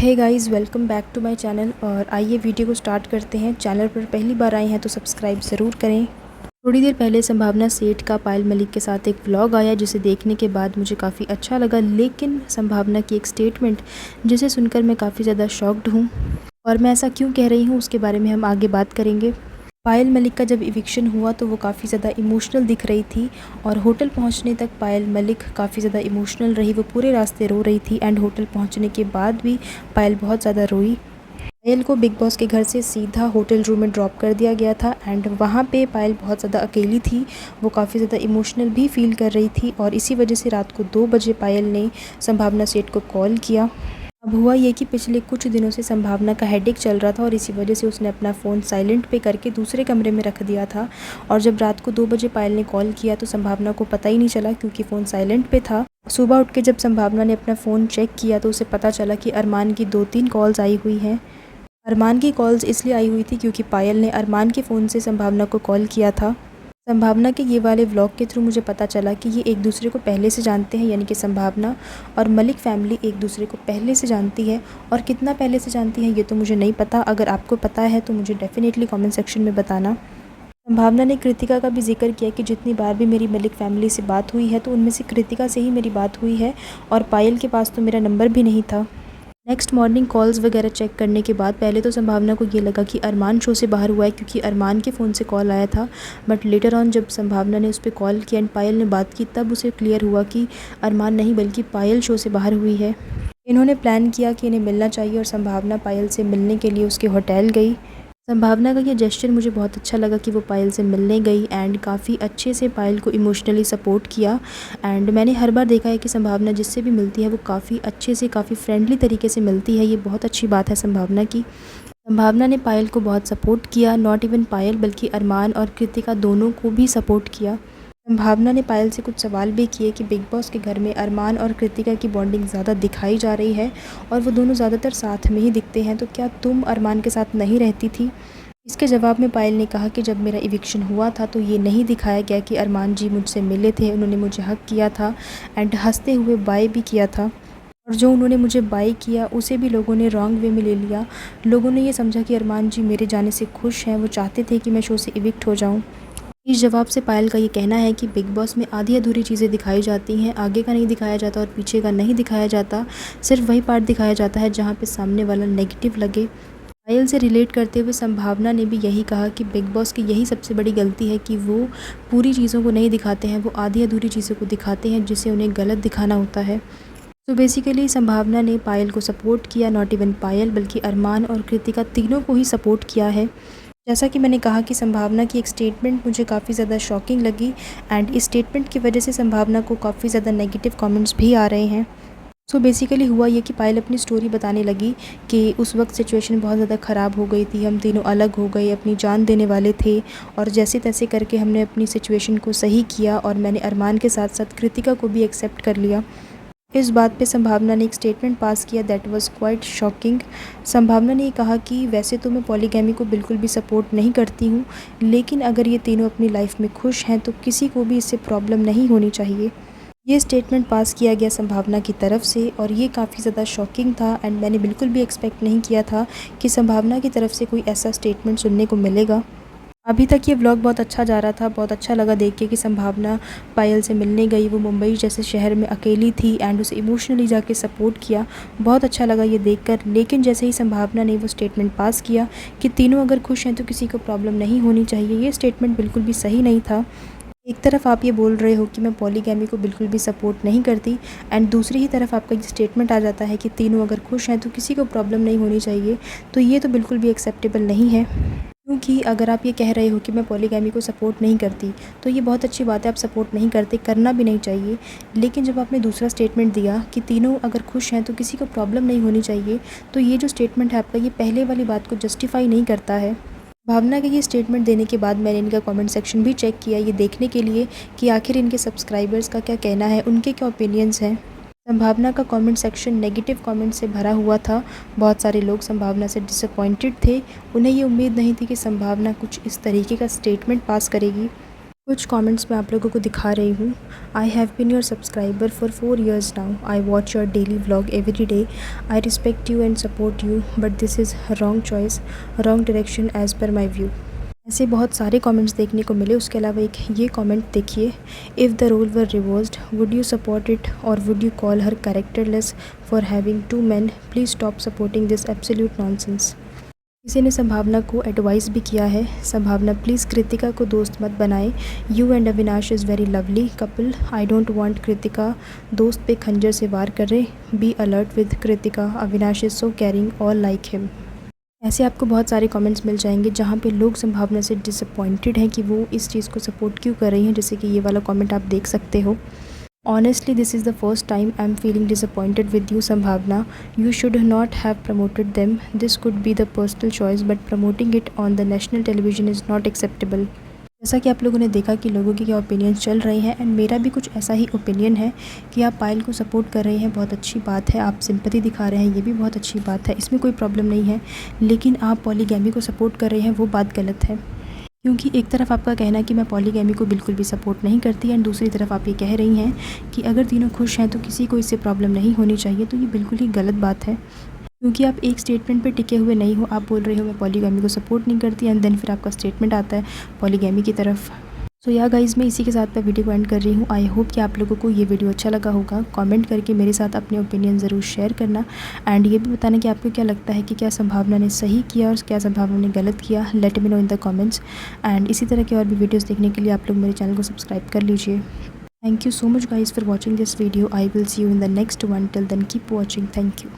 Hey guys, welcome back to my channel. और आइए video को स्टार्ट करते हैं। चैनल पर पहली बार आए हैं तो सब्सक्राइब ज़रूर करें। थोड़ी देर पहले संभावना सेठ का पायल मलिक के साथ एक व्लॉग आया जिसे देखने के बाद मुझे काफ़ी अच्छा लगा, लेकिन संभावना की एक स्टेटमेंट जिसे सुनकर मैं काफ़ी ज़्यादा शॉक्ड हूँ। और मैं ऐसा क्यों कह रही हूँ उसके बारे में हम आगे बात करेंगे। पायल मलिक का जब इविक्शन हुआ तो वो काफ़ी ज़्यादा इमोशनल दिख रही थी और होटल पहुंचने तक पायल मलिक काफ़ी ज़्यादा इमोशनल रही। वो पूरे रास्ते रो रही थी एंड होटल पहुंचने के बाद भी पायल बहुत ज़्यादा रोई। पायल को बिग बॉस के घर से सीधा होटल रूम में ड्रॉप कर दिया गया था एंड वहाँ पे पायल बहुत ज़्यादा अकेली थी। वो काफ़ी ज़्यादा इमोशनल भी फील कर रही थी और इसी वजह से रात को 2 बजे पायल ने संभावना सेठ को कॉल किया। अब हुआ ये कि पिछले कुछ दिनों से संभावना का हेडेक चल रहा था और इसी वजह से उसने अपना फ़ोन साइलेंट पे करके दूसरे कमरे में रख दिया था। और जब रात को 2 बजे पायल ने कॉल किया तो संभावना को पता ही नहीं चला क्योंकि फ़ोन साइलेंट पे था। सुबह उठ के जब संभावना ने अपना फ़ोन चेक किया तो उसे पता चला कि अरमान की 2-3 कॉल्स आई हुई हैं। अरमान की कॉल्स इसलिए आई हुई थी क्योंकि पायल ने अरमान के फ़ोन से संभावना को कॉल किया था। संभावना के ये वाले व्लॉग के थ्रू मुझे पता चला कि ये एक दूसरे को पहले से जानते हैं, यानी कि संभावना और मलिक फैमिली एक दूसरे को पहले से जानती है। और कितना पहले से जानती है ये तो मुझे नहीं पता, अगर आपको पता है तो मुझे डेफिनेटली कमेंट सेक्शन में बताना। संभावना ने कृतिका का भी जिक्र किया कि जितनी बार भी मेरी मलिक फैमिली से बात हुई है तो उनमें से कृतिका से ही मेरी बात हुई है और पायल के पास तो मेरा नंबर भी नहीं था। नेक्स्ट मॉर्निंग कॉल्स वगैरह चेक करने के बाद पहले तो संभावना को ये लगा कि अरमान शो से बाहर हुआ है क्योंकि अरमान के फ़ोन से कॉल आया था। बट लेटर ऑन जब संभावना ने उस पर कॉल किया एंड पायल ने बात की तब उसे क्लियर हुआ कि अरमान नहीं बल्कि पायल शो से बाहर हुई है। इन्होंने प्लान किया कि इन्हें मिलना चाहिए और संभावना पायल से मिलने के लिए उसके होटल गई। संभावना का ये जेस्चर मुझे बहुत अच्छा लगा कि वो पायल से मिलने गई एंड काफ़ी अच्छे से पायल को इमोशनली सपोर्ट किया। एंड मैंने हर बार देखा है कि संभावना जिससे भी मिलती है वो काफ़ी अच्छे से, काफ़ी फ्रेंडली तरीके से मिलती है। ये बहुत अच्छी बात है संभावना की। संभावना ने पायल को बहुत सपोर्ट किया, नॉट इवन पायल बल्कि अरमान और कृतिका दोनों को भी सपोर्ट किया। संभावना ने पायल से कुछ सवाल भी किए कि बिग बॉस के घर में अरमान और कृतिका की बॉन्डिंग ज़्यादा दिखाई जा रही है और वो दोनों ज़्यादातर साथ में ही दिखते हैं, तो क्या तुम अरमान के साथ नहीं रहती थी। इसके जवाब में पायल ने कहा कि जब मेरा इविक्शन हुआ था तो ये नहीं दिखाया गया कि अरमान जी मुझसे मिले थे, उन्होंने मुझे हक किया था एंड हंसते हुए बाय भी किया था। और जो उन्होंने मुझे बाय किया उसे भी लोगों ने रॉन्ग वे में ले लिया। लोगों ने ये समझा कि अरमान जी मेरे जाने से खुश हैं, वो चाहते थे कि मैं शो से इविक्ट हो जाऊं। इस जवाब से पायल का ये कहना है कि बिग बॉस में आधी अधूरी चीज़ें दिखाई जाती हैं, आगे का नहीं दिखाया जाता और पीछे का नहीं दिखाया जाता। सिर्फ वही पार्ट दिखाया जाता है जहाँ पे सामने वाला नेगेटिव लगे। पायल से रिलेट करते हुए संभावना ने भी यही कहा कि बिग बॉस की यही सबसे बड़ी गलती है कि वो पूरी चीज़ों को नहीं दिखाते हैं, वो आधी अधूरी चीज़ों को दिखाते हैं जिसे उन्हें गलत दिखाना होता है। तो बेसिकली संभावना ने पायल को सपोर्ट किया, नॉट इवन पायल बल्कि अरमान और कृतिका तीनों को ही सपोर्ट किया है। जैसा कि मैंने कहा कि संभावना की एक स्टेटमेंट मुझे काफ़ी ज़्यादा शॉकिंग लगी एंड इस स्टेटमेंट की वजह से संभावना को काफ़ी ज़्यादा नेगेटिव कमेंट्स भी आ रहे हैं। सो बेसिकली हुआ ये कि पायल अपनी स्टोरी बताने लगी कि उस वक्त सिचुएशन बहुत ज़्यादा ख़राब हो गई थी, हम तीनों अलग हो गए, अपनी जान देने वाले थे और जैसे तैसे करके हमने अपनी सिचुएशन को सही किया और मैंने अरमान के साथ साथ कृतिका को भी एक्सेप्ट कर लिया। इस बात पे संभावना ने एक स्टेटमेंट पास किया दैट वाज क्वाइट शॉकिंग। संभावना ने कहा कि वैसे तो मैं पॉलीगैमी को बिल्कुल भी सपोर्ट नहीं करती हूँ, लेकिन अगर ये तीनों अपनी लाइफ में खुश हैं तो किसी को भी इससे प्रॉब्लम नहीं होनी चाहिए। ये स्टेटमेंट पास किया गया संभावना की तरफ से और ये काफ़ी ज़्यादा शॉकिंग था एंड मैंने बिल्कुल भी एक्सपेक्ट नहीं किया था कि संभावना की तरफ से कोई ऐसा स्टेटमेंट सुनने को मिलेगा। अभी तक ये व्लॉग बहुत अच्छा जा रहा था, बहुत अच्छा लगा देख के कि संभावना पायल से मिलने गई, वो मुंबई जैसे शहर में अकेली थी एंड उसे इमोशनली जाके सपोर्ट किया। बहुत अच्छा लगा ये देखकर। लेकिन जैसे ही संभावना ने वो स्टेटमेंट पास किया कि तीनों अगर खुश हैं तो किसी को प्रॉब्लम नहीं होनी चाहिए, ये स्टेटमेंट बिल्कुल भी सही नहीं था। एक तरफ आप ये बोल रहे हो कि मैं पॉलीगैमी को बिल्कुल भी सपोर्ट नहीं करती एंड दूसरी ही तरफ आपका ये स्टेटमेंट आ जाता है कि तीनों अगर खुश हैं तो किसी को प्रॉब्लम नहीं होनी चाहिए, तो ये तो बिल्कुल भी एक्सेप्टेबल नहीं है। क्योंकि अगर आप ये कह रहे हो कि मैं पॉलीगैमी को सपोर्ट नहीं करती तो ये बहुत अच्छी बात है, आप सपोर्ट नहीं करते, करना भी नहीं चाहिए। लेकिन जब आपने दूसरा स्टेटमेंट दिया कि तीनों अगर खुश हैं तो किसी को प्रॉब्लम नहीं होनी चाहिए, तो ये जो स्टेटमेंट है आपका ये पहले वाली बात को जस्टिफाई नहीं करता है। भावना के ये स्टेटमेंट देने के बाद मैंने इनका कमेंट सेक्शन भी चेक किया ये देखने के लिए कि आखिर इनके सब्सक्राइबर्स का क्या कहना है, उनके क्या ओपिनियंस हैं। संभावना का कमेंट सेक्शन नेगेटिव कमेंट से भरा हुआ था। बहुत सारे लोग संभावना से डिसअपॉइंटेड थे, उन्हें ये उम्मीद नहीं थी कि संभावना कुछ इस तरीके का स्टेटमेंट पास करेगी। कुछ कमेंट्स मैं आप लोगों को दिखा रही हूँ। I have been your subscriber for 4 years now. I watch your daily vlog every day. I respect you and support you, but this is wrong choice, wrong direction as per my view. ऐसे बहुत सारे comments देखने को मिले। उसके अलावा एक ये कमेंट देखिए, if the role were reversed would you support it और would you call her characterless for having 2 men? Please stop supporting this absolute nonsense. किसी ने संभावना को एडवाइस भी किया है, संभावना प्लीज़ कृतिका को दोस्त मत बनाए। You and Avinash is very lovely couple. I don't want Kritika दोस्त पे खंजर से वार करे। Be alert with Kritika, Avinash is so caring, all like him. ऐसे आपको बहुत सारे कमेंट्स मिल जाएंगे जहाँ पे लोग संभावना से डिसअपॉइंटेड हैं कि वो इस चीज़ को सपोर्ट क्यों कर रही हैं, जैसे कि ये वाला कमेंट आप देख सकते हो। Honestly, this is the first time I'm feeling disappointed with you, Sambhavna. You should not have promoted them. This could be the personal choice, but promoting it on the national television is not acceptable. जैसा कि आप लोगों ने देखा कि लोगों के क्या ओपिनियंस चल रहे हैं, एंड मेरा भी कुछ ऐसा ही ओपिनियन है कि आप पायल को सपोर्ट कर रहे हैं, बहुत अच्छी बात है। आप सिंपैथी दिखा रहे हैं, ये भी बहुत अच्छी बात है, इसमें कोई प्रॉब्लम नहीं है। लेकिन आप पॉलीगैमी को सपोर्ट कर रहे हैं, वो बात गलत है। क्योंकि एक तरफ आपका कहना है कि मैं पॉलीगैमी को बिल्कुल भी सपोर्ट नहीं करती, एंड दूसरी तरफ आप ये कह रही हैं कि अगर तीनों खुश हैं तो किसी को इससे प्रॉब्लम नहीं होनी चाहिए। तो ये बिल्कुल ही गलत बात है, क्योंकि आप एक स्टेटमेंट पे टिके हुए नहीं हो। आप बोल रहे हो मैं पॉलीगैमी को सपोर्ट नहीं करती, एंड देन फिर आपका स्टेटमेंट आता है पॉलीगैमी की तरफ। सो या गाइज़, मैं इसी के साथ मैं वीडियो को एंड कर रही हूँ। आई होप कि आप लोगों को ये वीडियो अच्छा लगा होगा। कमेंट करके मेरे साथ अपने ओपिनियन ज़रूर शेयर करना, एंड ये भी बताना कि आपको क्या लगता है कि क्या संभावना ने सही किया और क्या संभावना ने गलत किया। Let me know in the comments. And इसी तरह की और भी वीडियोज़ देखने के लिए आप लोग मेरे चैनल को सब्सक्राइब कर लीजिए। Thank you so much guys for watching this video. I will see you in the next one. Till then keep watching. Thank you.